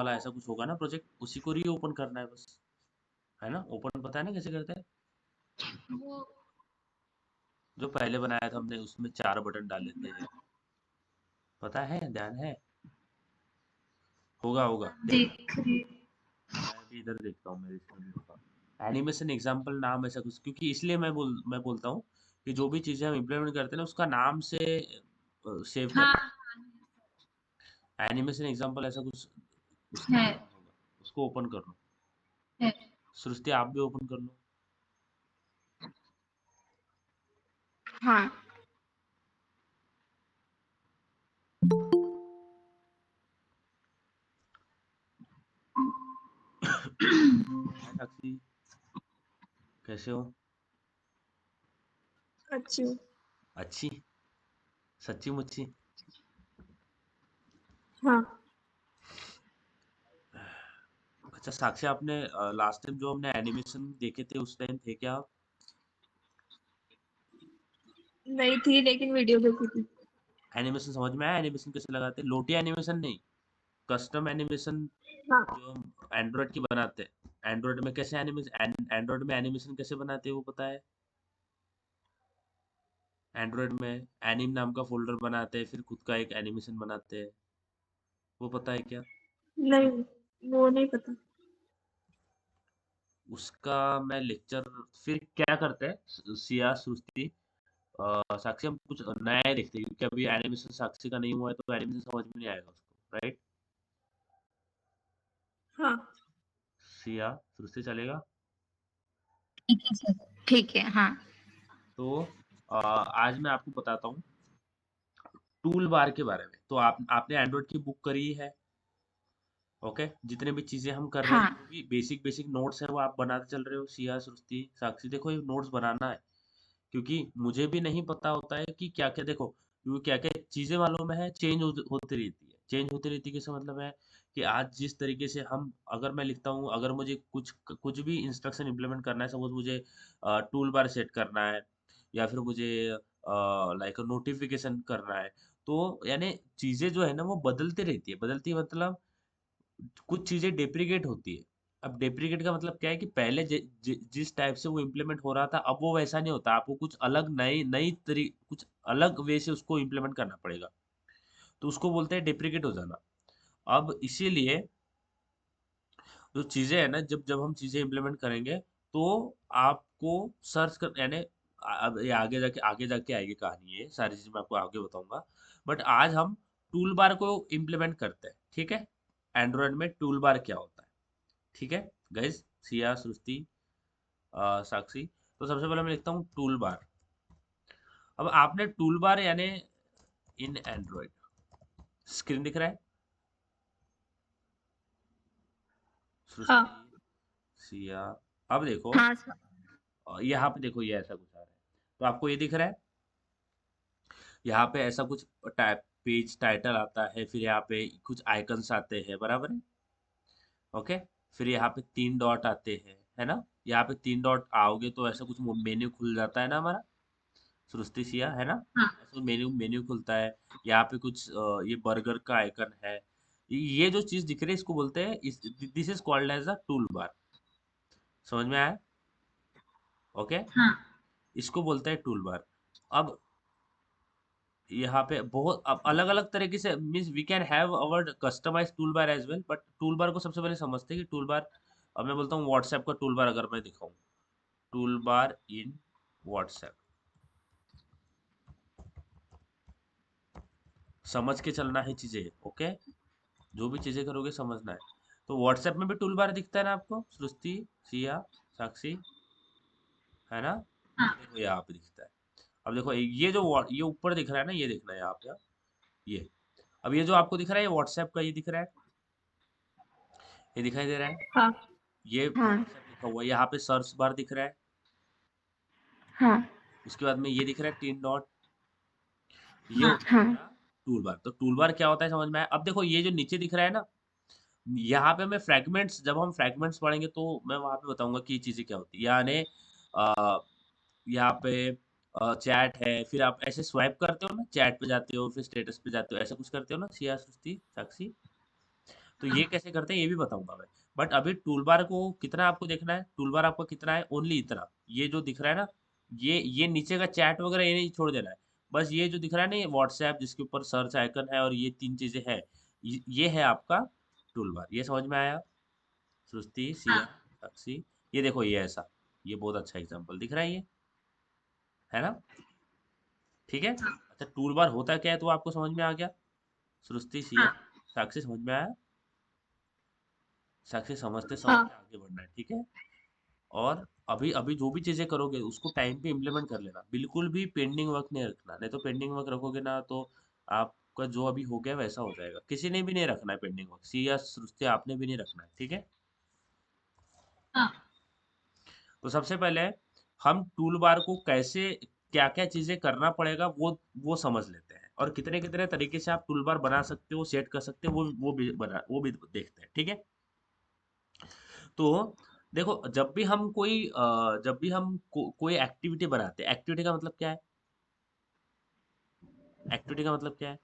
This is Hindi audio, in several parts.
वाला ऐसा कुछ होगा ना प्रोजेक्ट, उसी को रीओपन करना है बस, है ना। ओपन पता है ना कैसे करते हैं? वो जो पहले बनाया था हमने उसमें 4 बटन डाले थे, पता है, ध्यान है? होगा होगा, देखना। देख रही हूँ। मैं भी इधर देखता हूँ, मेरे इसमें भी होगा एनिमेशन एग्जाम्पल नाम ऐसा कुछ, क्योंकि इसलिए मैं बोलता हूँ कि जो भी चीजें हम इम्प्लीमेंट करते हैं ना उसका नाम से सेव हाँ करना। एनिमेशन एग्जाम्पल ऐसा कुछ उसका है नाम होगा, उसको ओपन कर लो। है सृष्टि आप भी ओपन कर लो। हाँ हाय साक्षी, कैसे हो? अच्छी हूँ। अच्छी? सच्ची मुच्ची? हाँ अच्छा साक्षी, आपने लास्ट टाइम जो हमने एनिमेशन देखे थे उस टाइम थे क्या आप? नहीं थी लेकिन वीडियो देखी थी। एनिमेशन समझ में आया? एनिमेशन कैसे लगाते हैं? लोटी एनिमेशन नहीं, कस्टम एनिमेशन हाँ जो हम एंड्रॉइड की बनाते हैं। एंड्रॉइड में कैसे एनिमेशन, एंड्रॉइड में एनिमेशन कैसे बनाते हैं वो पता है? एंड्रॉइड में एनिम नाम का फोल्डर बनाते हैं, फिर खुद का एक एनिमेशन बनाते हैं, वो पता है क्या? नहीं, वो नहीं पता। उसका मैं लेक्चर, फिर क्या करते हैं सिया सृष्टि, साक्षी, हम कुछ नया ही देखते हैं, क्योंकि अभी एनिमेशन साक्षी का नहीं हुआ है तो एनिमेशन समझ में नहीं आएगा उसको, राइट? हाँ सिया सृष्टि चलेगा? ठीक है सर। ठीक है हाँ। तो आज मैं आपको बताता हूँ टूल बार के बारे में। तो आपने एंड्रॉइड की बुक करी है, ओके? जितने भी चीजें हम कर रहे हैं, हाँ जो भी बेसिक बेसिक नोट्स है वो आप बनाते चल रहे हो, सिया सृष्टि साक्षी, देखो ये नोट्स बनाना है, क्योंकि मुझे भी नहीं पता होता है कि क्या क्या, देखो क्योंकि क्या क्या चीजें मालूम है, चेंज होती रहती है, चेंज होती रहती है, किसका मतलब है कि आज जिस तरीके से हम, अगर मैं लिखता हूँ, अगर मुझे कुछ कुछ भी इंस्ट्रक्शन इंप्लीमेंट करना है, सपोज मुझे टूल बार सेट करना है, या फिर मुझे लाइक नोटिफिकेशन करना है, तो यानी चीजें जो है ना वो बदलती रहती है, बदलती मतलब कुछ चीजें डेप्रिकेट होती है। अब डेप्रिकेट का मतलब क्या है कि पहले जिस टाइप से वो इम्प्लीमेंट हो रहा था अब वो वैसा नहीं होता, आपको कुछ अलग नई नई तरी कुछ अलग वे से उसको इम्प्लीमेंट करना पड़ेगा, तो उसको बोलते हैं डेप्रिकेट हो जाना। अब इसीलिए जो चीजें है ना, जब जब हम चीजें इम्प्लीमेंट करेंगे तो आपको सर्च कर, यानी अब ये आगे जाके आएगी कहानी, ये सारी चीजें मैं आपको आगे बताऊंगा, बट आज हम टूल बार को इम्प्लीमेंट करते हैं, ठीक है? एंड्रॉयड में टूल बार क्या होता है, ठीक है गाइस? सिया सृष्टि साक्षी, तो सबसे पहले मैं लिखता हूँ टूल बार। अब आपने टूल बार यानी इन एंड्रॉइड, स्क्रीन दिख रहा है हाँ सृष्टि, सिया? अब देखो, हाँ सर। यहाँ पे देखो, ये ऐसा कुछ आ रहा है, तो आपको ये दिख रहा है, यहाँ पे ऐसा कुछ टाइप पेज टाइटल आता है, फिर यहाँ पे कुछ आइकन्स आते हैं, बराबर है, ओके? फिर यहाँ पे 3 डॉट आते हैं, है ना? यहाँ पे 3 डॉट आओगे तो ऐसा कुछ मेन्यू खुल जाता है ना हमारा, सृष्टि सिया, है ना? हाँ ऐसा मेन्यू मेन्यू खुलता है, यहाँ पे कुछ ये बर्गर का आइकन है, ये जो चीज दिख रही है इसको बोलते हैं, this is called as a toolbar. समझ में आया? ओके, हाँ इसको बोलते हैं टूल बार। अब यहाँ पे बहुत अब अलग अलग तरीके से, means we can have our customize toolbar as well, but toolbar को सबसे पहले समझते हैं कि टूल बार, अब मैं बोलता हूँ व्हाट्सएप का टूल बार अगर मैं दिखाऊं, टूल बार इन व्हाट्सएप, समझ के चलना है चीजें, ओके? जो भी चीजें करोगे समझना है। तो व्हाट्सएप में भी टूल बार दिखता है ना आपको, सृष्टि, सिया, साक्षी, है ना? हाँ ये देखो यहाँ पे दिखता है। अब देखो ये जो ये ऊपर दिख रहा है ना, ये देखना है यहाँ पे, ये, अब ये जो आपको दिख रहा है ये व्हाट्सएप का, ये दिख रहा है, ये दिखाई दे रहा है, हाँ ये हाँ व्हाट्सएप लिखा हुआ है, यहाँ पे सर्च बार दिख रहा है, हाँ उसके बाद में ये दिख रहा है 3 डॉट, ये हाँ होता है हाँ हमारा टूल बार। तो टूल बार क्या होता है समझ में आया? अब देखो ये जो नीचे दिख रहा है ना, यहाँ पे मैं फ्रैगमेंट्स, जब हम फ्रैगमेंट्स पढ़ेंगे तो मैं वहां पे बताऊंगा कि ये चीजें क्या होती है, यानी यहाँ पे चैट है, फिर आप ऐसे स्वाइप करते हो ना, चैट पे जाते हो, फिर स्टेटस पे जाते हो, ऐसा कुछ करते हो ना सिया सृष्टि साक्षी? तो ये कैसे करते हैं ये भी बताऊंगा मैं। बट अभी टूल बार को कितना आपको देखना है, टूल बार आपका कितना है, ओनली इतना, ये जो दिख रहा है ना, ये नीचे का चैट वगैरह ये नहीं छोड़ देना है। बस ये जो दिख रहा है ना, ये व्हाट्सएप जिसके ऊपर सर्च आइकन है और ये 3 चीजें है, ये है आपका टूल बार। ये समझ में आया सृष्टि, सिया, साक्षी? ये देखो ये ऐसा, ये बहुत अच्छा एग्जाम्पल दिख रहा है ये, है ना? ठीक है। अच्छा, टूल बार होता क्या है तो आपको समझ में आ गया? सृष्टि, सिया, साक्षी, समझ में आया? साक्षी समझते समझते आगे बढ़ना है, ठीक है? और अभी अभी जो भी चीजें करोगे उसको टाइम पे इम्प्लीमेंट कर लेना, बिल्कुल भी पेंडिंग वर्क नहीं रखना, नहीं तो पेंडिंग वर्क रखोगे ना तो आपका जो अभी हो गया वैसा हो जाएगा। किसी ने भी नहीं रखना है पेंडिंग वर्क, सिया, सृष्टि, आपने भी नहीं रखना है, ठीक है? तो सबसे पहले हम टूल बार को कैसे, क्या क्या चीजें करना पड़ेगा वो समझ लेते हैं, और कितने कितने तरीके से आप टूल बार बना सकते हो, सेट कर सकते हो, वो भी देखते हैं, ठीक है? तो देखो, जब भी हम कोई एक्टिविटी बनाते हैं, एक्टिविटी का मतलब क्या है? एक्टिविटी का मतलब क्या है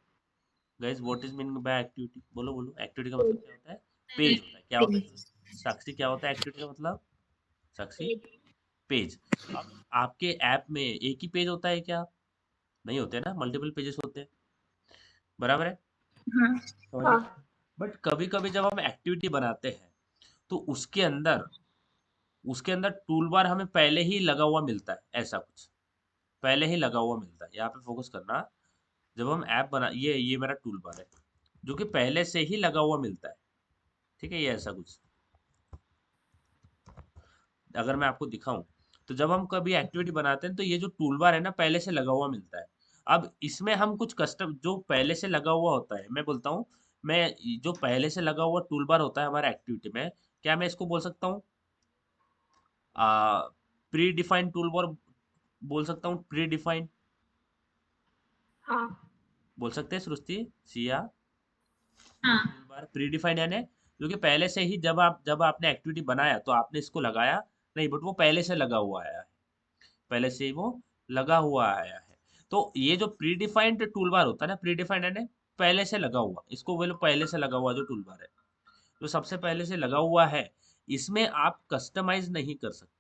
guys? What is meaning bye activity? बोलो बोलो, एक्टिविटी का मतलब क्या होता है? पेज होता है। क्या होता है साक्षी, क्या होता है एक्टिविटी का मतलब? साक्षी, पेज। अब आपके ऐप में एक ही पेज होता है क्या? नहीं होते ना, मल्टीपल पेजेस होते हैं, बराबर है? हाँ, समझ में? बट कभी कभी जब हम एक्टिविटी बनाते हैं तो उसके अंदर टूल बार हमें पहले ही लगा हुआ मिलता है, ऐसा कुछ पहले ही लगा हुआ मिलता है। यहाँ पे फोकस करना। जब हम ऐप बना, ये मेरा टूल बार है जो कि पहले से ही लगा हुआ मिलता है, ठीक है? ये ऐसा कुछ, अगर मैं आपको दिखाऊं, तो जब हम कभी एक्टिविटी बनाते हैं तो ये जो टूल बार है ना, पहले से लगा हुआ मिलता है। अब इसमें हम कुछ कस्टम, जो पहले से लगा हुआ होता है, मैं बोलता हूँ, मैं जो पहले से लगा हुआ टूल बार होता है हमारा एक्टिविटी में, क्या मैं इसको बोल सकता हूँ प्री डिफाइंड टूल बार? बोल सकता हूँ प्री डिफाइंड, बोल सकते हैं Srishti, Siya? Tool bar predefined यानी जो कि पहले से ही, जब आपने एक्टिविटी बनाया तो आपने इसको लगाया नहीं, बट वो पहले से लगा हुआ आया है, पहले से ही वो लगा हुआ आया है। तो ये जो प्री डिफाइंड टूल बार होता है ना, प्री डिफाइंड यानी पहले से लगा हुआ, इसको बोलो पहले से लगा हुआ जो टूल बार है, जो सबसे पहले से लगा हुआ है, इसमें आप कस्टमाइज नहीं कर सकते।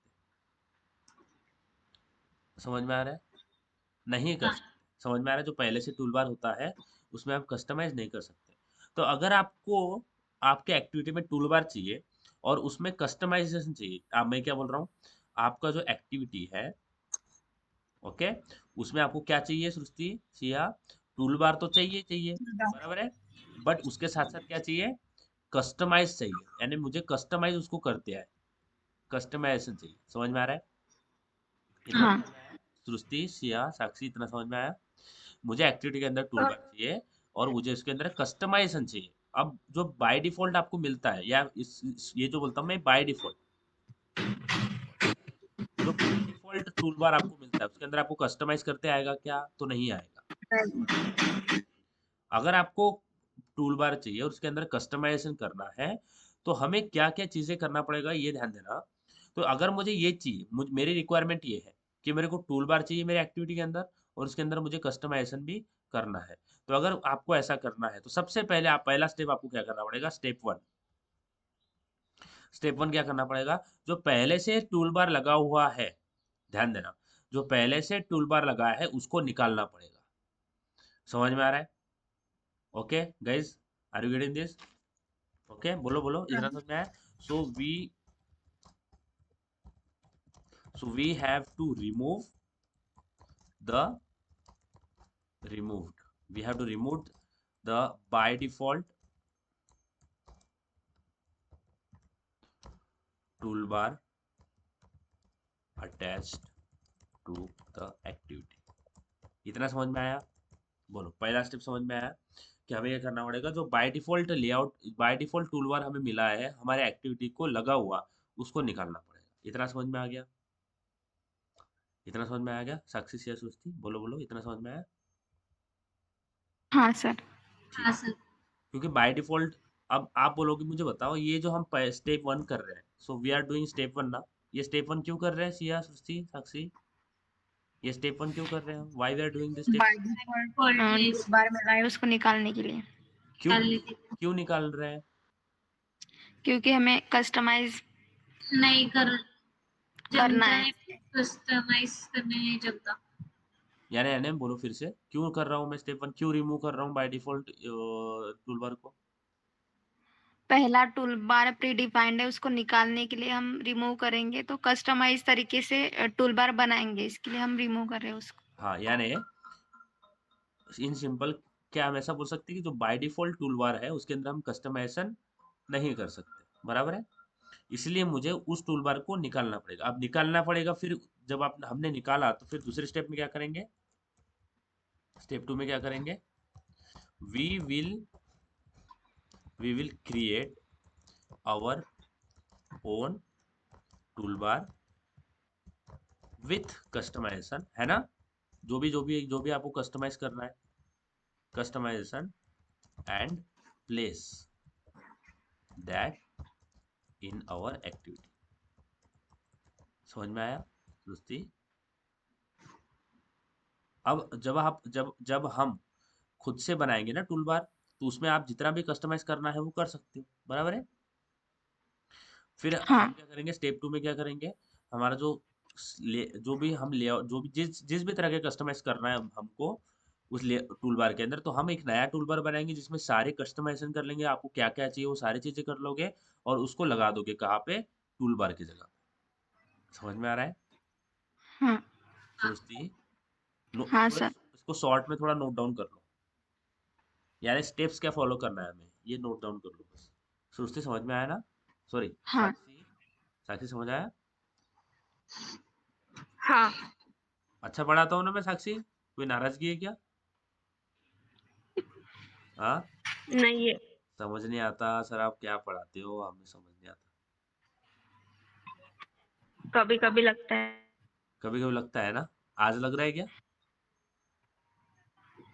समझ में आ रहा है? नहीं कर सकते। समझ में आ रहा है? जो पहले से टूल बार होता है उसमें आप कस्टमाइज नहीं कर सकते। तो अगर आपको आपके एक्टिविटी में टूल बार चाहिए और उसमें कस्टमाइजेशन चाहिए, मैं क्या बोल रहा हूँ, आपका जो एक्टिविटी है, ओके, उसमें आपको क्या चाहिए सृष्टि, सिया? टूल बार तो चाहिए चाहिए, बराबर है? बट उसके साथ साथ क्या चाहिए? कस्टमाइज चाहिए, यानी मुझे कस्टमाइज उसको करते हैं, कस्टमाइजेशन चाहिए। समझ में आ रहा है? इतना हाँ, समझ में आया? सृष्टि, सिया, साक्षी, इतना समझ में आया? मुझे एक्टिविटी के अंदर टूल बार चाहिए और मुझे इसके अंदर कस्टमाइजेशन चाहिए। अब जो बाय डिफॉल्ट आपको मिलता है, या ये जो बोलता हूँ मैं बाय डिफॉल्ट, जो बाय डिफॉल्ट टूल बार आपको मिलता है उसके अंदर आपको कस्टमाइज करते आएगा क्या? तो नहीं आएगा। समझ में आया? अगर आपको टूल बार चाहिए और उसके अंदर कस्टमाइजेशन करना है तो हमें क्या क्या चीजें करना पड़ेगा ये ध्यान देना। तो अगर मुझे ये चाहिए, मेरी रिक्वायरमेंट ये है कि मेरे को टूल बार चाहिए मेरे एक्टिविटी के अंदर और उसके अंदर मुझे कस्टमाइजेशन भी करना है। तो अगर आपको ऐसा करना है तो सबसे पहले पहला स्टेप आपको क्या करना पड़ेगा? Step one. स्टेप वन क्या करना पड़ेगा? जो पहले से टूल बार लगा हुआ है, ध्यान देना, जो पहले से टूल बार लगा है उसको निकालना पड़ेगा। समझ में आ रहा है? Okay guys, are you getting this? Okay, बोलो बोलो, इतना समझ में आया? So we we have to the removed we have to remove the by default toolbar attached to the activity। इतना समझ में आया? बोलो, पहला स्टेप समझ में आया कि हमें ये करना पड़ेगा, जो by default layout, by default tool bar हमें मिला है हमारे एक्टिविटी को लगा हुआ, उसको निकालना पड़ेगा। इतना समझ में आ गया? इतना समझ में आ गया? साक्षी से सोचती, बोलो बोलो, इतना समझ में आया? हाँ सर। ठीक है। क्योंकि बाय डिफॉल्ट, अब आप बोलोगे मुझे बताओ, ये जो हम स्टेप वन कर रहे हैं, so we are doing step one ना, ये स्टेप वन क्यों कर रहे हैं सिया, सृष्टि, साक्षी? ये स्टेप वन क्यों कर रहे हैं? Why we are doing this step? By default toolbar मिला है उसको निकालने के लिए। क्यों? क्यों निकाल रहे हैं? क्योंकि हमें कस्टमाइज नहीं करना है। कस्टमाइज करने नहीं जमता। यानी एनएम बोलो फिर से, क्यों कर रहा हूँ मैं स्टेप 1, क्यों रिमूव कर रहा हूँ बाय डिफॉल्ट टूल बार को? पहला टूल बार प्री डिफाइंड है, उसको निकालने के लिए हम रिमूव करेंगे, तो कस्टमाइज तरीके से टूल बार बनाएंगे, इसके लिए हम रिमूव कर रहे हैं उसको। हाँ, यानी इन सिंपल क्या हम ऐसा बोल सकते हैं कि जो बाय डिफॉल्ट टूल बार है उसके अंदर हम कस्टमाइजेशन नहीं कर सकते, बराबर है? इसलिए मुझे उस टूल बार को निकालना पड़ेगा। अब निकालना पड़ेगा, फिर जब आप हमने निकाला तो फिर दूसरे स्टेप में क्या करेंगे? स्टेप 2 में क्या करेंगे? We will create our own toolbar with customization, है ना? जो भी आपको कस्टमाइज करना है, customization and place that in our activity. समझ में आया दोस्ती? अब जब हम खुद से बनाएंगे ना टूल बार, तो उसमें आप जितना भी कस्टमाइज करना है वो कर सकते हो, बराबर है? फिर हम हाँ। क्या करेंगे स्टेप 2 में, क्या करेंगे? हमारा जो भी हम ले जो भी जिस जिस भी तरह के कस्टमाइज करना है हमको उस टूल बार के अंदर, तो हम एक नया टूल बार बनाएंगे जिसमें सारे कस्टमाइजेशन कर लेंगे। आपको क्या क्या चाहिए वो सारी चीजें कर लोगे और उसको लगा दोगे कहाँ पे? टूल बार की जगह। समझ में आ रहा है हाँ। सुरुचि? हाँ थोड़ा सर। इसको शॉर्ट में थोड़ा नोट डाउन कर लो, यानी स्टेप्स क्या फॉलो करना है हमें, ये नोट डाउन कर लो बस। सुरुचि समझ में आया ना? सॉरी, हाँ। साक्षी, साक्षी समझ आया? हाँ। अच्छा पढ़ाता हूँ ना मैं साक्षी? कोई नाराजगी है क्या? हाँ, नहीं है। समझ नहीं आता सर आप क्या पढ़ाते हो, हमें समझ नहीं आता। कभी कभी लगता है। कभी कभी लगता है ना? आज लग रहा है क्या?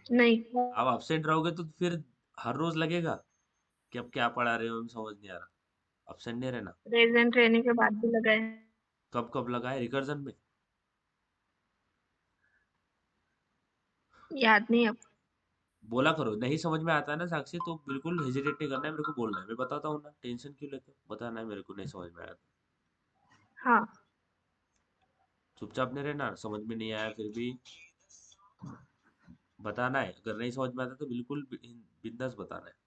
नहीं। आप अब्सेंट रहोगे तो फिर हर रोज लगेगा कि अब क्या पढ़ा रहे हो, हमें समझ नहीं आ रहा। अब्सेंट नहीं रहना। प्रेजेंट रहने के बाद भी लगा है। कब कब लगा है? रिकर्जन में? याद नहीं अब। बोला करो, नहीं समझ में आता है ना साक्षी तो बिल्कुल हेजिटेट नहीं करना है, मेरे को बोलना है, मैं बताता हूँ ना, टेंशन क्यों लेते हो? बताना है मेरे को नहीं समझ में आया तो। हाँ। चुपचाप नहीं रहना, समझ में नहीं आया फिर भी बताना है। अगर नहीं समझ में आता तो बिल्कुल बिंदास बताना है।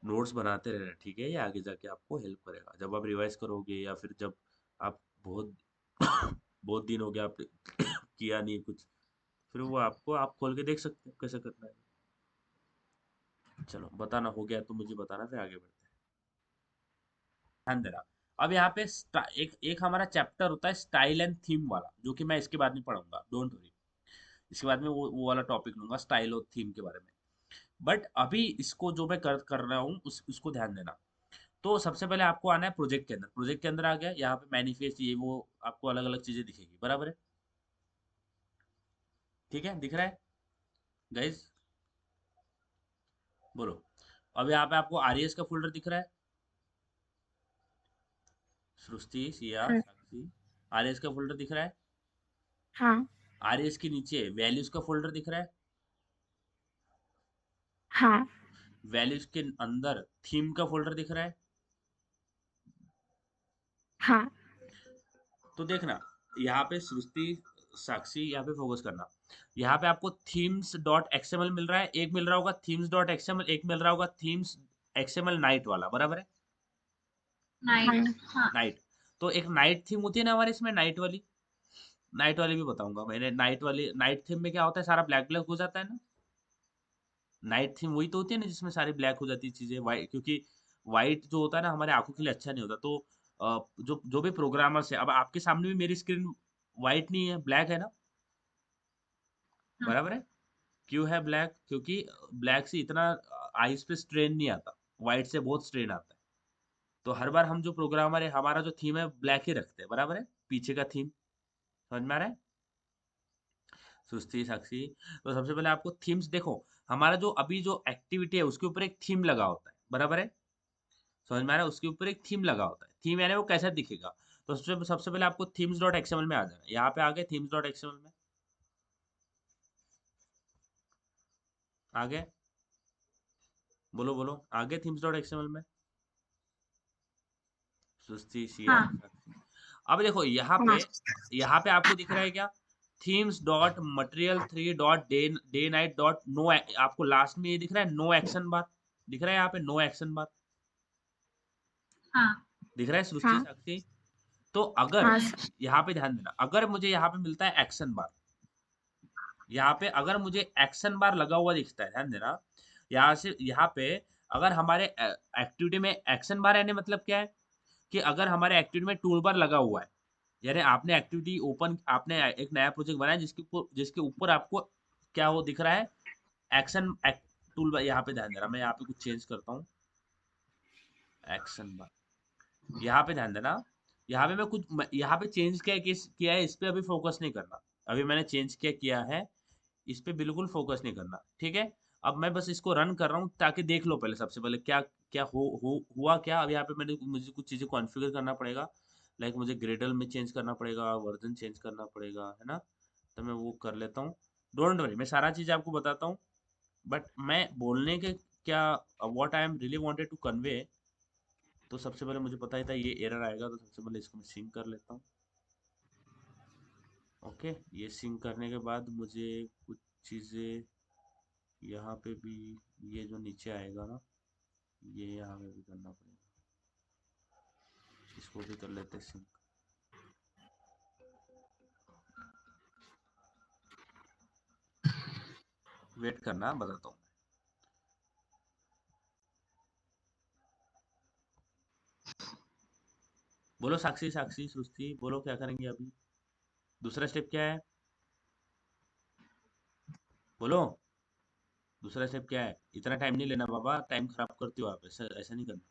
नोट्स बनाते रहना, ठीक है? ये आगे जाके आपको हेल्प करेगा जब आप रिवाइज करोगे, या फिर जब आप बहुत बहुत दिन हो गया आप किया नहीं कुछ, फिर वो आपको आप खोल के देख सकते हो कैसे करना है। चलो बताना हो गया तो मुझे बताना, फिर आगे बढ़ते हैं। ध्यान देना। अब यहाँ पे एक एक हमारा चैप्टर होता है स्टाइल एंड थीम वाला, जो कि मैं इसके बाद में पढ़ूंगा, डोंट वरी। इसके बाद में वो वाला टॉपिक लूंगा स्टाइल और थीम के बारे में। बट अभी इसको जो मैं कर रहा हूँ उसको ध्यान देना। तो सबसे पहले आपको आना है प्रोजेक्ट के अंदर। प्रोजेक्ट के अंदर आ गया, यहाँ पे मैनिफेस्ट ये वो आपको अलग अलग चीजें दिखेगी, बराबर है? ठीक है, दिख रहा है गाइज? बोलो। अब यहाँ पे आपको आरईएस का फोल्डर दिख रहा है? सृष्टि, सिया, हाँ। साक्षी, आरईएस का फोल्डर दिख रहा है? हाँ। आरईएस के नीचे वैल्यूज का फोल्डर दिख रहा है? हाँ। वैल्यूज के अंदर थीम का फोल्डर दिख रहा है? हाँ। तो देखना, यहाँ पे सृष्टि, साक्षी, यहाँ पे फोकस करना। यहाँ पे आपको थीम्स डॉट एक्सएमएल मिल रहा है, एक मिल रहा होगा थीम्स डॉट एक्सएमएल, एक मिल रहा होगा थीम्स एक्सएमएल नाइट वाला, बराबर है? हाँ। नाइट। हाँ। नाइट। तो एक नाइट थीम होती है ना हमारे इसमें, नाइट वाली भी बताऊंगा मैंने। नाइट थीम में क्या होता है, सारा ब्लैक ब्लैक हो जाता है ना। नाइट थीम वही तो होती है ना जिसमें सारी ब्लैक हो जाती है चीजें, वाइट, क्योंकि वाइट जो होता है ना हमारे आंखों के लिए अच्छा नहीं होता। तो जो जो भी प्रोग्रामर्स है, अब आपके सामने भी मेरी स्क्रीन वाइट नहीं है, ब्लैक है ना, हाँ। बराबर है? क्यों है ब्लैक? क्योंकि ब्लैक से इतना आईज पे स्ट्रेन नहीं आता, व्हाइट से बहुत स्ट्रेन आता है। तो हर बार हम जो प्रोग्रामर है, हमारा जो थीम है ब्लैक ही रखते हैं, बराबर है? पीछे का थीम समझ में आ रहा है सुस्ती, साक्षी? तो सबसे पहले आपको थीम्स देखो। हमारा जो अभी जो एक्टिविटी है उसके ऊपर एक थीम लगा होता है, बराबर है? समझ में आ रहा है? उसके ऊपर एक थीम लगा होता है। थीम यानी वो कैसा दिखेगा? तो सबसे पहले आपको themes डॉट एक्सएमएल में आ जाना है। यहाँ पे आ गए themes डॉट एक्सएमएल में, आ गए? बोलो बोलो, आ गए themes डॉट एक्सएमएल में? सुस्ती सिया हाँ साक्षी। अब देखो यहाँ पे आपको दिख रहा है क्या? themes dot material 3 dot day night dot no, आपको लास्ट में ये दिख रहा है नो एक्शन बार, दिख रहा है यहाँ पे नो एक्शन बार, हाँ दिख रहा है सृष्टि हाँ साक्षी? तो अगर हाँ हाँ यहाँ पे ध्यान देना, अगर मुझे यहाँ पे मिलता है एक्शन बार, यहाँ पे अगर मुझे एक्शन बार लगा हुआ दिखता है, ध्यान देना, यहाँ पे अगर हमारे एक्टिविटी में एक्शन बार आने मतलब क्या है कि अगर हमारे एक्टिविटी में टूल बार लगा हुआ है, यानी आपने एक्टिविटी ओपन, आपने एक नया प्रोजेक्ट बनाया जिसके ऊपर आपको क्या वो दिख रहा है, एक्शन टूल बार। यहाँ पे ध्यान देना, मैं यहाँ पे कुछ चेंज करता हूँ, एक्शन बार, यहाँ पे ध्यान देना, यहाँ पे यहाँ पे चेंज किया है, इस पे अभी फोकस नहीं करना। अभी मैंने चेंज किया है, इस पे बिल्कुल फोकस नहीं करना, ठीक है? अब मैं बस इसको रन कर रहा हूँ ताकि देख लो पहले, सबसे पहले क्या क्या हुआ क्या। अब यहाँ पे मुझे कुछ चीजें कॉन्फ़िगर करना पड़ेगा, लाइक मुझे ग्रेडल में चेंज करना पड़ेगा, वर्जन चेंज करना पड़ेगा, है ना? तो मैं वो कर लेता हूँ। डोंट वरी, मैं सारा चीज आपको बताता हूँ, बट मैं बोलने के क्या, what I am really wanted to convey, तो सबसे पहले मुझे पता ही था ये एरर आएगा, तो सबसे पहले इसको मैं सिंक कर लेता हूँ। ओके, ये सिंक करने के बाद मुझे कुछ चीज़ें यहाँ पे भी, ये जो नीचे आएगा ना, ये यहाँ पे भी करना पड़ेगा, इसको भी कर लेते हैं सिंक। वेट करना, बताता हूँ। बोलो साक्षी साक्षी सृष्टि, बोलो क्या करेंगे अभी, दूसरा स्टेप क्या है? बोलो, दूसरा स्टेप क्या है? इतना टाइम नहीं लेना बाबा, टाइम खराब करते हो आप, ऐसा ऐसा नहीं करना।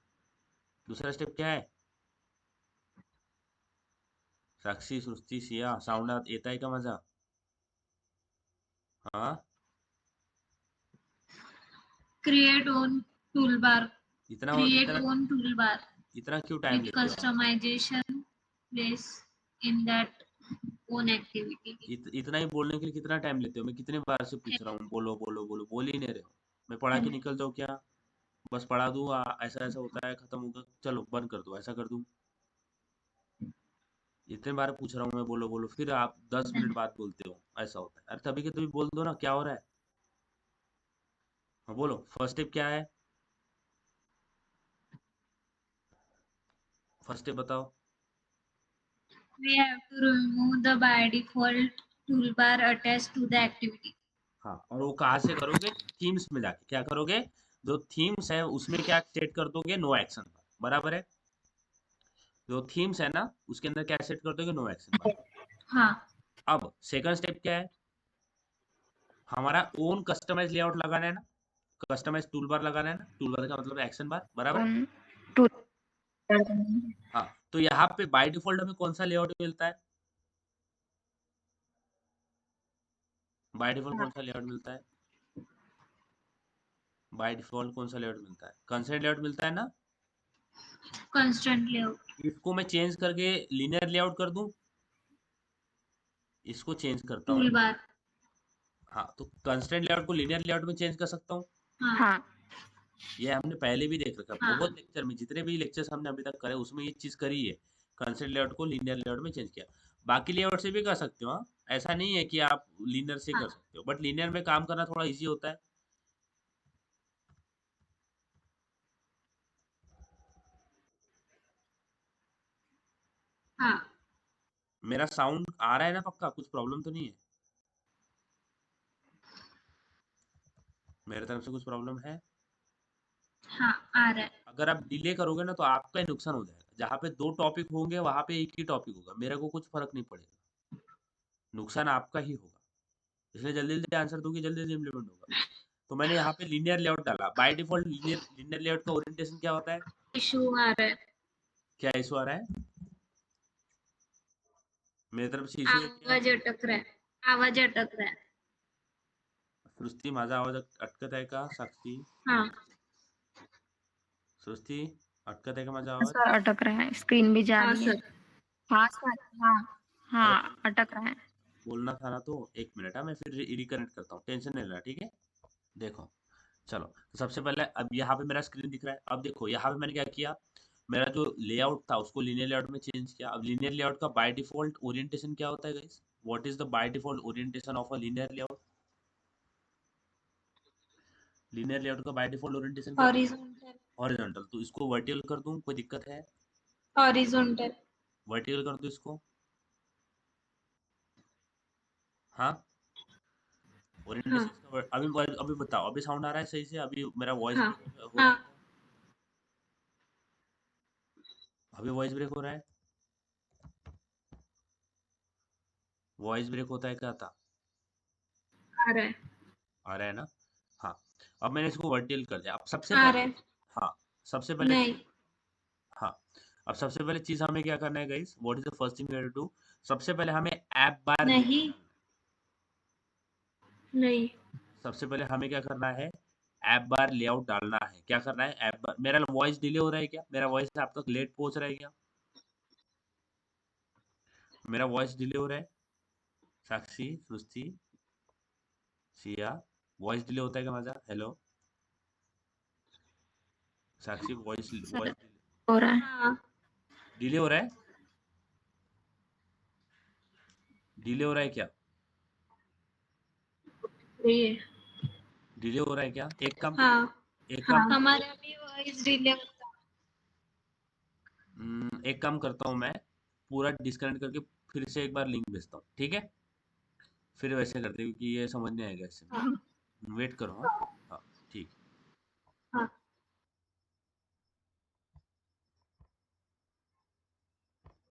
दूसरा स्टेप क्या है? साक्षी सृष्टि सिया, साउंड येता है का माझा? हाँ, क्रिएट ओन टूल बार, इतना क्रिएट इतना ओन टूल बार इतना क्यों टाइम with लेते हो आप? customization place in that own activity. इतना ही बोलने के लिए कितना टाइम लेते हो? मैं कितने बार से पूछ रहा हूँ, बोलो बोलो बोलो, बोल ही नहीं रहे हो। मैं पढ़ा के निकल जाऊँ क्या? बस पढ़ा दूँ, ऐसा ऐसा होता है, खत्म होगा, चलो बंद कर दो, ऐसा कर दूँ? इतने बार पूछ रहा हूँ मैं, बोलो बोलो, फिर आप 10 मिनट बाद बोलते हो, ऐसा होता है। अरे तभी के तभी बोल दो ना, क्या हो रहा है? हाँ बोलो, फर्स्ट स्टेप क्या है? फर्स्ट स्टेप बताओ। We have to remove the by default toolbar attached to the activity. हाँ, और वो कहाँ से करोगे? थीम्स में जाके क्या करोगे? जो थीम्स है उसमें क्या सेट कर दोगे? नो एक्शन बार, बराबर है? जो थीम्स है ना, उसके अंदर क्या सेट कर दोगे? नो एक्शन बार। हाँ अब सेकंड स्टेप क्या है? हमारा ओन कस्टमाइज लेआउट लगाना है ना, कस्टमाइज टूल बार लगाना है ना, टूल बार का मतलब एक्शन बार, बराबर है? उन टूल हाँ, तो यहाँ पे बाय डिफॉल्ट हमें कौन सा लेआउट मिलता है? बाय डिफॉल्ट कौन सा लेआउट मिलता है? बाय डिफॉल्ट कौन सा लेआउट मिलता है? कंस्ट्रेंट लेआउट मिलता है ना? constant layout इसको मैं चेंज करके लीनियर लेआउट कर दूं, इसको चेंज करता हूँ। toolbar. हाँ, तो कंस्ट्रेंट लेआउट को लीनियर लेआउट में चेंज कर सकता हूँ। हाँ हाँ ये हमने पहले भी देख रखा है, हाँ बहुत लेक्चर में, जितने भी लेक्चर्स हमने अभी तक करे उसमें ये चीज करी है, कंस्ट्रेंट लेआउट को लीनियर लेआउट में चेंज किया। बाकी लेआउट से भी कर सकते हो, हाँ, ऐसा नहीं है कि आप लीनियर से कर हाँ सकते हो, बट लीनियर में काम करना थोड़ा इजी होता है। हाँ मेरा साउंड आ रहा है ना पक्का? कुछ प्रॉब्लम तो नहीं है? मेरे तरफ से कुछ प्रॉब्लम है? हाँ आ रहा है. अगर आप डिले करोगे ना तो आपका ही नुकसान हो जाएगा। जहाँ पे 2 टॉपिक होंगे वहां पे एक ही टॉपिक होगा, मेरे को कुछ फर्क नहीं पड़ेगा, नुकसान आपका ही होगा। इसलिए जल्दी जल्दी आंसर दूंगी, जल्दी जल्दी इम्प्लीमेंट होगा। तो मैंने यहाँ पे लीनियर लेआउट डाला, बाय डिफॉल्ट लीनियर लेआउट का ओरिएंटेशन क्या होता है? इशू आ रहा है. क्या इशू आ रहा है? मेरी तरफ से इशू है क्या? आवाज अटक रहा है. आवाज अटक रहा है. सृष्टी माझा आवाज अटकत आहे का? साक्षी, हाँ सृष्टी अटकत आहे का माझा हाँ आवाज? सर, अटक रहा है, स्क्रीन भी जा हाँ रही है। सर हाँ सर, हाँ अरे हाँ, अटक रहा है। बोलना था ना, तो एक मिनट, मैं फिर रिकनेक्ट करता हूँ, टेंशन नहीं लेना, ठीक है? देखो, चलो, तो सबसे पहले अब यहाँ पे मेरा स्क्रीन दिख रहा है। अब देखो यहाँ पे मैंने क्या किया, मेरा जो लेआउट था उसको लीनियर लेआउट में चेंज किया। अब लीनियर लेआउट का बाय डिफॉल्ट ओरिएंटेशन क्या होता है guys? What is the by default orientation of a linear layout? Linear layout का बाय डिफॉल्ट ओरिएंटेशन क्या होता है? Horizontal horizontal. तो इसको वर्टिकल कर दूं, कोई दिक्कत है? हॉरिजॉन्टल वर्टिकल कर दूं इसको? हाँ, हाँ ओरिएंटेशन का अभी बताओ, अभी साउंड आ रहा है सही से? अभी मेरा वॉइस हाँ ब्रेक हो रहा है हाँ क्या? अभी वॉइस ब्रेक हो रहा है? वॉइस ब्रेक होता है क्या था? आ रहा है आ रहा है ना? हाँ, अब मैंने इसको वर्टिकल कर दिया। अब सबसे आ पहले, रहा है हाँ, सबसे पहले नहीं चीज, हाँ, अब सबसे पहले चीज हमें क्या करना है guys? What is the first thing we have to do? सबसे पहले हमें ऐप बार लेआउट नहीं डालना है। नहीं सबसे पहले हमें क्या करना है? ऐप बार लेआउट डालना है। क्या करना है? ऐप बार। मेरा वॉइस डिले हो रहा है क्या? मेरा वॉइस आप तक लेट पहुंच रहा है क्या? मेरा वॉइस डिले हो रहा है? साक्षी, सृष्टि, सिया, वॉइस डिले होता है क्या माझा? हेलो साक्षी, वॉइस सर, वॉइस हो रहा है। हाँ डिले हो रहा है? डिले हो रहा है क्या? ये डिले हो रहा है क्या? हाँ एक काम हाँ हमारा भी वॉइस डिले होता एक काम करता हूँ मैं, पूरा डिस्कनेक्ट करके फिर से एक बार लिंक भेजता हूँ, ठीक है? फिर वैसे करते हैं, क्योंकि ये समझ नहीं आएगा ऐसे है हाँ में। वेट करो, हाँ।